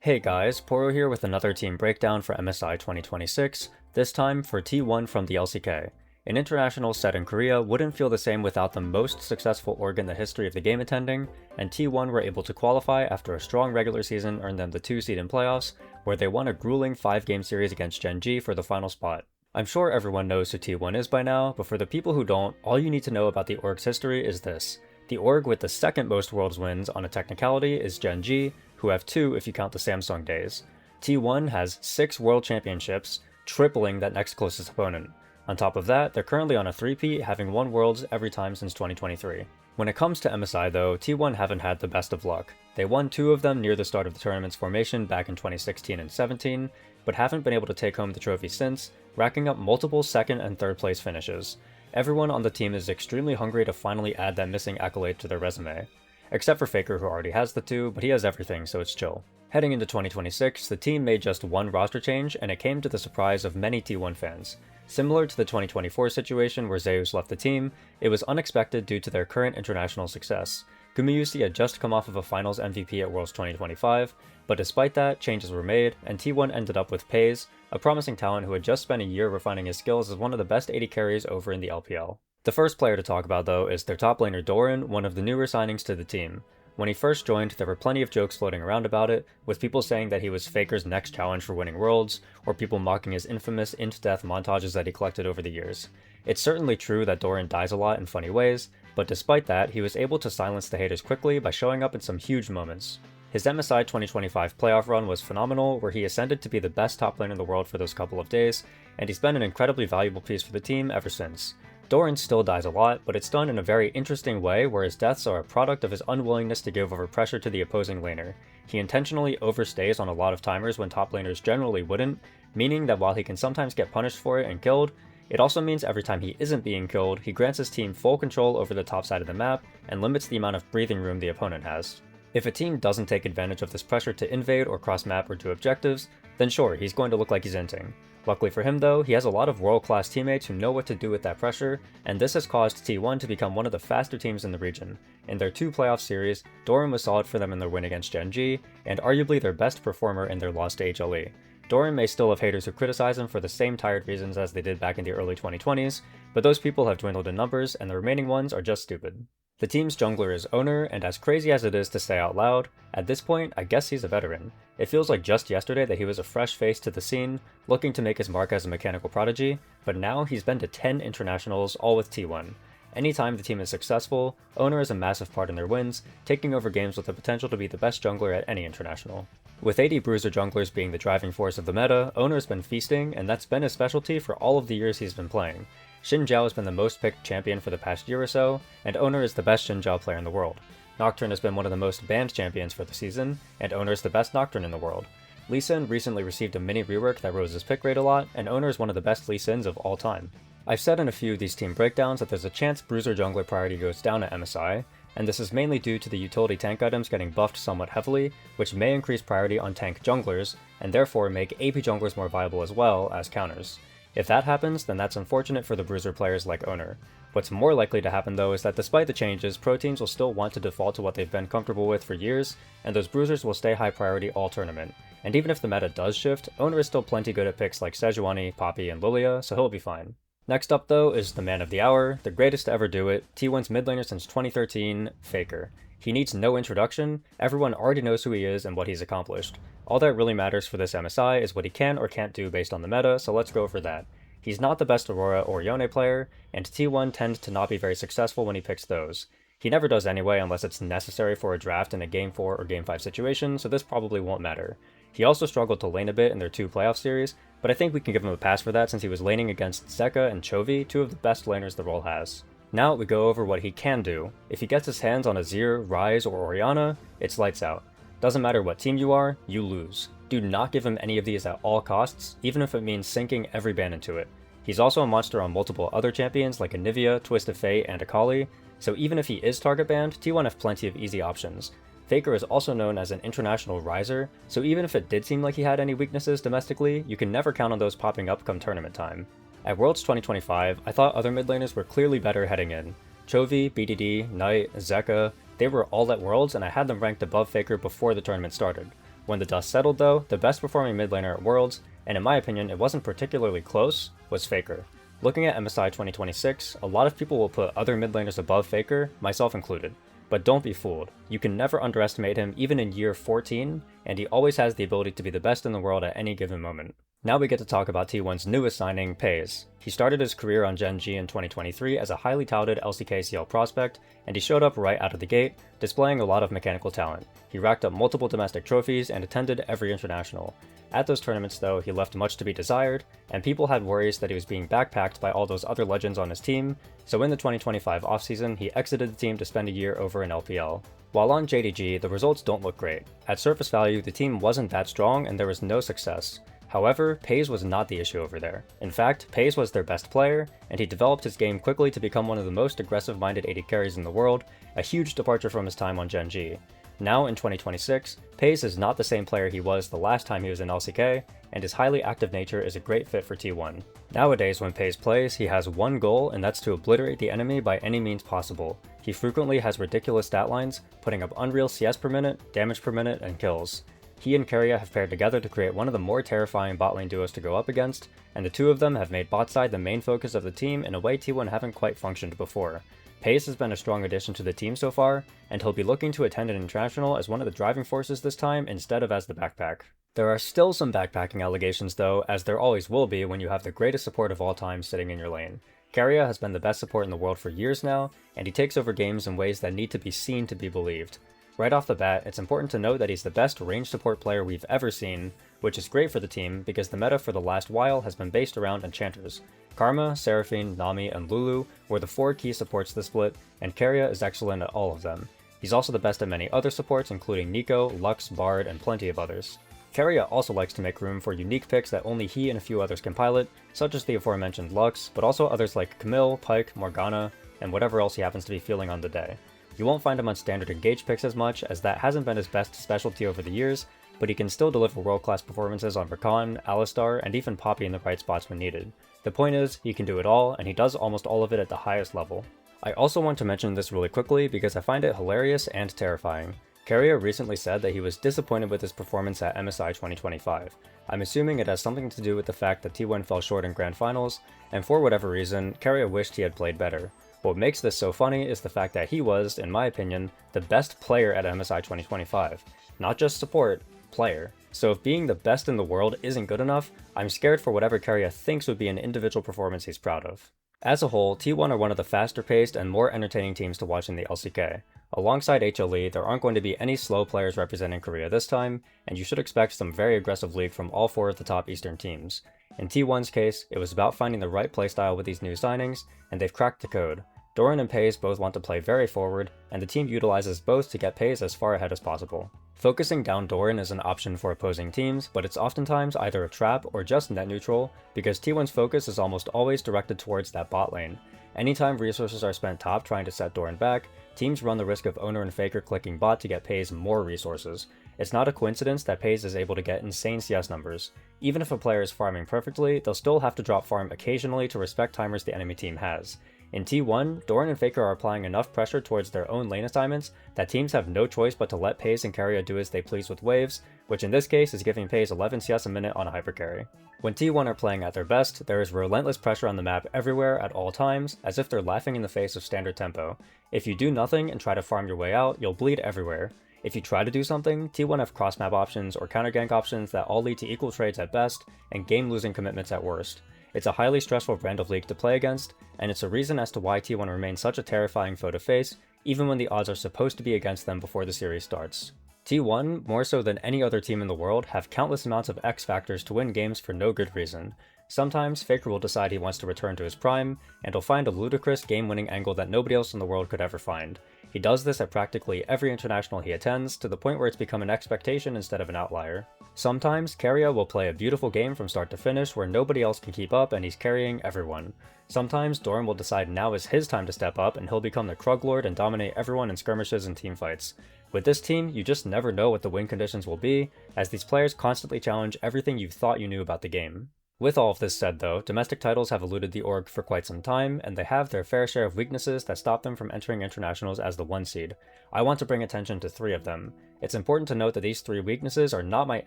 Hey guys, Poro here with another team breakdown for MSI 2026, this time for T1 from the LCK. An international set in Korea wouldn't feel the same without the most successful org in the history of the game attending, and T1 were able to qualify after a strong regular season earned them the 2 seed in playoffs, where they won a grueling 5-game series against Gen G for the final spot. I'm sure everyone knows who T1 is by now, but for the people who don't, all you need to know about the org's history is this. The org with the second most Worlds wins on a technicality is Gen G, who have 2 if you count the Samsung days. T1 has 6 World Championships, tripling that next closest opponent. On top of that, they're currently on a 3-peat, having won Worlds every time since 2023. When it comes to MSI though, T1 haven't had the best of luck. They won 2 of them near the start of the tournament's formation back in 2016 and 17, but haven't been able to take home the trophy since, racking up multiple 2nd and 3rd place finishes. Everyone on the team is extremely hungry to finally add that missing accolade to their resume. Except for Faker, who already has the 2, but he has everything, so it's chill. Heading into 2026, the team made just one roster change, and it came to the surprise of many T1 fans. Similar to the 2024 situation where Zeus left the team, it was unexpected due to their current international success. Gumayusi had just come off of a finals MVP at Worlds 2025, but despite that, changes were made, and T1 ended up with Pays, a promising talent who had just spent a year refining his skills as one of the best AD carries over in the LPL. The first player to talk about though is their top laner Doran, one of the newer signings to the team. When he first joined, there were plenty of jokes floating around about it, with people saying that he was Faker's next challenge for winning Worlds, or people mocking his infamous int-death montages that he collected over the years. It's certainly true that Doran dies a lot in funny ways, but despite that, he was able to silence the haters quickly by showing up in some huge moments. His MSI 2025 playoff run was phenomenal, where he ascended to be the best top laner in the world for those couple of days, and he's been an incredibly valuable piece for the team ever since. Doran still dies a lot, but it's done in a very interesting way where his deaths are a product of his unwillingness to give over pressure to the opposing laner. He intentionally overstays on a lot of timers when top laners generally wouldn't, meaning that while he can sometimes get punished for it and killed, it also means every time he isn't being killed, he grants his team full control over the top side of the map and limits the amount of breathing room the opponent has. If a team doesn't take advantage of this pressure to invade or cross map or do objectives, then sure, he's going to look like he's inting. Luckily for him though, he has a lot of world-class teammates who know what to do with that pressure, and this has caused T1 to become one of the faster teams in the region. In their 2 playoff series, Doran was solid for them in their win against Gen G, and arguably their best performer in their loss to HLE. Doran may still have haters who criticize him for the same tired reasons as they did back in the early 2020s, but those people have dwindled in numbers and the remaining ones are just stupid. The team's jungler is Owner, and as crazy as it is to say out loud, at this point, I guess he's a veteran. It feels like just yesterday that he was a fresh face to the scene, looking to make his mark as a mechanical prodigy, but now he's been to 10 internationals, all with T1. Anytime the team is successful, Owner is a massive part in their wins, taking over games with the potential to be the best jungler at any international. With AD bruiser junglers being the driving force of the meta, Owner's been feasting, and that's been his specialty for all of the years he's been playing. Xin Zhao has been the most picked champion for the past year or so, and Owner is the best Xin Zhao player in the world. Nocturne has been one of the most banned champions for the season, and Owner is the best Nocturne in the world. Lee Sin recently received a mini rework that rose his pick rate a lot, and Owner is one of the best Lee Sins of all time. I've said in a few of these team breakdowns that there's a chance bruiser jungler priority goes down at MSI, and this is mainly due to the utility tank items getting buffed somewhat heavily, which may increase priority on tank junglers, and therefore make AP junglers more viable as well as counters. If that happens, then that's unfortunate for the bruiser players like Owner. What's more likely to happen though is that despite the changes, pro teams will still want to default to what they've been comfortable with for years, and those bruisers will stay high priority all tournament. And even if the meta does shift, Owner is still plenty good at picks like Sejuani, Poppy, and Lilia, so he'll be fine. Next up though is the man of the hour, the greatest to ever do it, T1's mid laner since 2013, Faker. He needs no introduction, everyone already knows who he is and what he's accomplished. All that really matters for this MSI is what he can or can't do based on the meta, so let's go for that. He's not the best Aurora or Yone player, and T1 tends to not be very successful when he picks those. He never does anyway unless it's necessary for a draft in a Game 4 or Game 5 situation, so this probably won't matter. He also struggled to lane a bit in their 2 playoff series, but I think we can give him a pass for that since he was laning against Zeka and Chovy, 2 of the best laners the role has. Now we go over what he can do. If he gets his hands on a Azir, Ryze, or Orianna, it's lights out. Doesn't matter what team you are, you lose. Do not give him any of these at all costs, even if it means sinking every ban into it. He's also a monster on multiple other champions like Anivia, Twist of Fate, and Akali, so even if he is target banned, T1 have plenty of easy options. Faker is also known as an international riser, so even if it did seem like he had any weaknesses domestically, you can never count on those popping up come tournament time. At Worlds 2025, I thought other mid laners were clearly better heading in. Chovy, BDD, Knight, Zeka, they were all at Worlds and I had them ranked above Faker before the tournament started. When the dust settled though, the best performing mid laner at Worlds, and in my opinion it wasn't particularly close, was Faker. Looking at MSI 2026, a lot of people will put other mid laners above Faker, myself included. But don't be fooled, you can never underestimate him even in year 14, and he always has the ability to be the best in the world at any given moment. Now we get to talk about T1's newest signing, Paze. He started his career on Gen G in 2023 as a highly touted LCK CL prospect, and he showed up right out of the gate, displaying a lot of mechanical talent. He racked up multiple domestic trophies and attended every international. At those tournaments though, he left much to be desired, and people had worries that he was being backpacked by all those other legends on his team, so in the 2025 offseason, he exited the team to spend a year over in LPL. While on JDG, the results don't look great. At surface value, the team wasn't that strong and there was no success. However, Paze was not the issue over there. In fact, Paze was their best player, and he developed his game quickly to become one of the most aggressive-minded AD carries in the world, a huge departure from his time on Gen G. Now in 2026, Paze is not the same player he was the last time he was in LCK, and his highly active nature is a great fit for T1. Nowadays when Paze plays, he has one goal, and that's to obliterate the enemy by any means possible. He frequently has ridiculous stat lines, putting up unreal CS per minute, damage per minute, and kills. He and Keria have paired together to create one of the more terrifying bot lane duos to go up against, and the two of them have made bot side the main focus of the team in a way T1 haven't quite functioned before. Paze has been a strong addition to the team so far, and he'll be looking to attend an international as one of the driving forces this time instead of as the backpack. There are still some backpacking allegations though, as there always will be when you have the greatest support of all time sitting in your lane. Keria has been the best support in the world for years now, and he takes over games in ways that need to be seen to be believed. Right off the bat, it's important to note that he's the best range support player we've ever seen, which is great for the team because the meta for the last while has been based around enchanters. Karma, Seraphine, Nami, and Lulu were the 4 key supports this split, and Keria is excellent at all of them. He's also the best at many other supports including Nico, Lux, Bard, and plenty of others. Keria also likes to make room for unique picks that only he and a few others can pilot, such as the aforementioned Lux, but also others like Camille, Pyke, Morgana, and whatever else he happens to be feeling on the day. You won't find him on standard engage picks as much, as that hasn't been his best specialty over the years, but he can still deliver world-class performances on Rakan, Alistar, and even Poppy in the right spots when needed. The point is, he can do it all, and he does almost all of it at the highest level. I also want to mention this really quickly because I find it hilarious and terrifying. Keria recently said that he was disappointed with his performance at MSI 2025. I'm assuming it has something to do with the fact that T1 fell short in Grand Finals, and for whatever reason, Keria wished he had played better. What makes this so funny is the fact that he was, in my opinion, the best player at MSI 2025. Not just support, player. So if being the best in the world isn't good enough, I'm scared for whatever Keria thinks would be an individual performance he's proud of. As a whole, T1 are one of the faster paced and more entertaining teams to watch in the LCK. Alongside HLE, there aren't going to be any slow players representing Korea this time, and you should expect some very aggressive league from all 4 of the top Eastern teams. In T1's case, it was about finding the right playstyle with these new signings, and they've cracked the code. Doran and Paze both want to play very forward, and the team utilizes both to get Paze as far ahead as possible. Focusing down Doran is an option for opposing teams, but it's oftentimes either a trap or just net neutral, because T1's focus is almost always directed towards that bot lane. Anytime resources are spent top trying to set Doran back, teams run the risk of Owner and Faker clicking bot to get Paze more resources. It's not a coincidence that Paze is able to get insane CS numbers. Even if a player is farming perfectly, they'll still have to drop farm occasionally to respect timers the enemy team has. In T1, Doran and Faker are applying enough pressure towards their own lane assignments that teams have no choice but to let Paze and Keria do as they please with waves, which in this case is giving Paze 11 CS a minute on a hypercarry. When T1 are playing at their best, there is relentless pressure on the map everywhere at all times, as if they're laughing in the face of standard tempo. If you do nothing and try to farm your way out, you'll bleed everywhere. If you try to do something, T1 have cross-map options or counter-gank options that all lead to equal trades at best and game-losing commitments at worst. It's a highly stressful brand of league to play against, and it's a reason as to why T1 remains such a terrifying foe to face, even when the odds are supposed to be against them before the series starts. T1, more so than any other team in the world, have countless amounts of X factors to win games for no good reason. Sometimes, Faker will decide he wants to return to his prime, and he'll find a ludicrous game-winning angle that nobody else in the world could ever find. He does this at practically every international he attends, to the point where it's become an expectation instead of an outlier. Sometimes, Keria will play a beautiful game from start to finish where nobody else can keep up and he's carrying everyone. Sometimes, Doran will decide now is his time to step up and he'll become the Krug Lord and dominate everyone in skirmishes and teamfights. With this team, you just never know what the win conditions will be, as these players constantly challenge everything you thought you knew about the game. With all of this said though, domestic titles have eluded the org for quite some time, and they have their fair share of weaknesses that stop them from entering internationals as the 1 seed. I want to bring attention to 3 of them. It's important to note that these 3 weaknesses are not my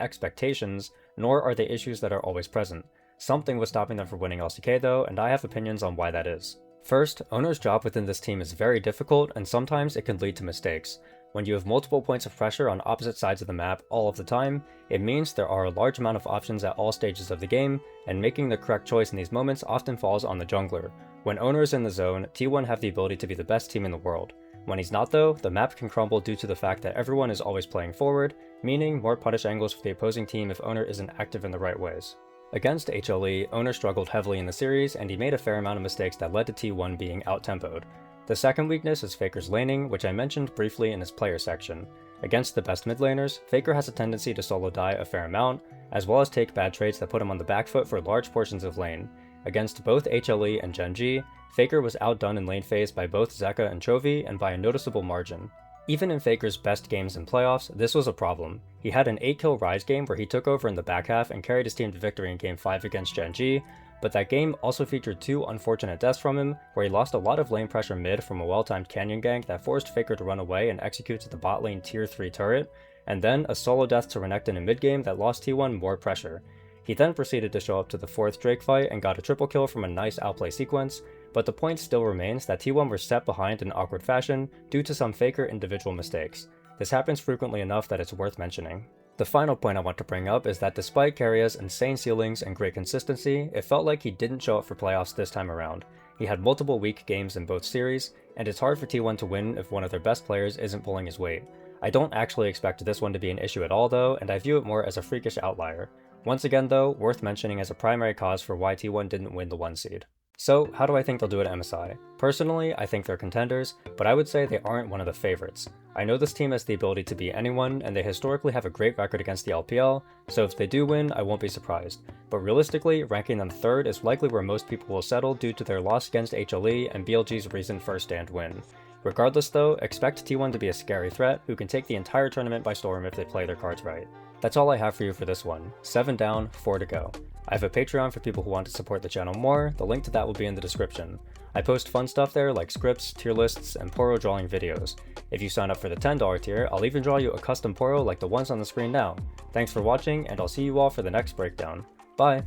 expectations, nor are they issues that are always present. Something was stopping them from winning LCK though, and I have opinions on why that is. First, owner's job within this team is very difficult, and sometimes it can lead to mistakes. When you have multiple points of pressure on opposite sides of the map all of the time, it means there are a large amount of options at all stages of the game, and making the correct choice in these moments often falls on the jungler. When owner is in the zone, T1 have the ability to be the best team in the world. When he's not though, the map can crumble due to the fact that everyone is always playing forward, meaning more punish angles for the opposing team if owner isn't active in the right ways. Against HLE, owner struggled heavily in the series, and he made a fair amount of mistakes that led to T1 being out-tempoed. The second weakness is Faker's laning, which I mentioned briefly in his player section. Against the best mid laners, Faker has a tendency to solo die a fair amount, as well as take bad trades that put him on the back foot for large portions of lane. Against both HLE and Gen G, Faker was outdone in lane phase by both Zeka and Chovy, and by a noticeable margin. Even in Faker's best games in playoffs, this was a problem. He had an 8-kill Rise game where he took over in the back half and carried his team to victory in Game 5 against Gen G, but that game also featured 2 unfortunate deaths from him, where he lost a lot of lane pressure mid from a well-timed Canyon gank that forced Faker to run away and execute to the bot lane tier 3 turret, and then a solo death to Renekton in mid-game that lost T1 more pressure. He then proceeded to show up to the 4th Drake fight and got a triple kill from a nice outplay sequence, but the point still remains that T1 were set behind in awkward fashion due to some Faker individual mistakes. This happens frequently enough that it's worth mentioning. The final point I want to bring up is that despite Karia's insane ceilings and great consistency, it felt like he didn't show up for playoffs this time around. He had multiple weak games in both series, and it's hard for T1 to win if one of their best players isn't pulling his weight. I don't actually expect this one to be an issue at all though, and I view it more as a freakish outlier. Once again though, worth mentioning as a primary cause for why T1 didn't win the 1 seed. So, how do I think they'll do at MSI? Personally, I think they're contenders, but I would say they aren't one of the favorites. I know this team has the ability to beat anyone, and they historically have a great record against the LPL, so if they do win, I won't be surprised. But realistically, ranking them 3rd is likely where most people will settle due to their loss against HLE and BLG's recent first stand win. Regardless though, expect T1 to be a scary threat who can take the entire tournament by storm if they play their cards right. That's all I have for you for this one. 7 down, 4 to go. I have a Patreon for people who want to support the channel more, the link to that will be in the description. I post fun stuff there like scripts, tier lists, and Poro drawing videos. If you sign up for the $10 tier, I'll even draw you a custom Poro like the ones on the screen now. Thanks for watching, and I'll see you all for the next breakdown. Bye!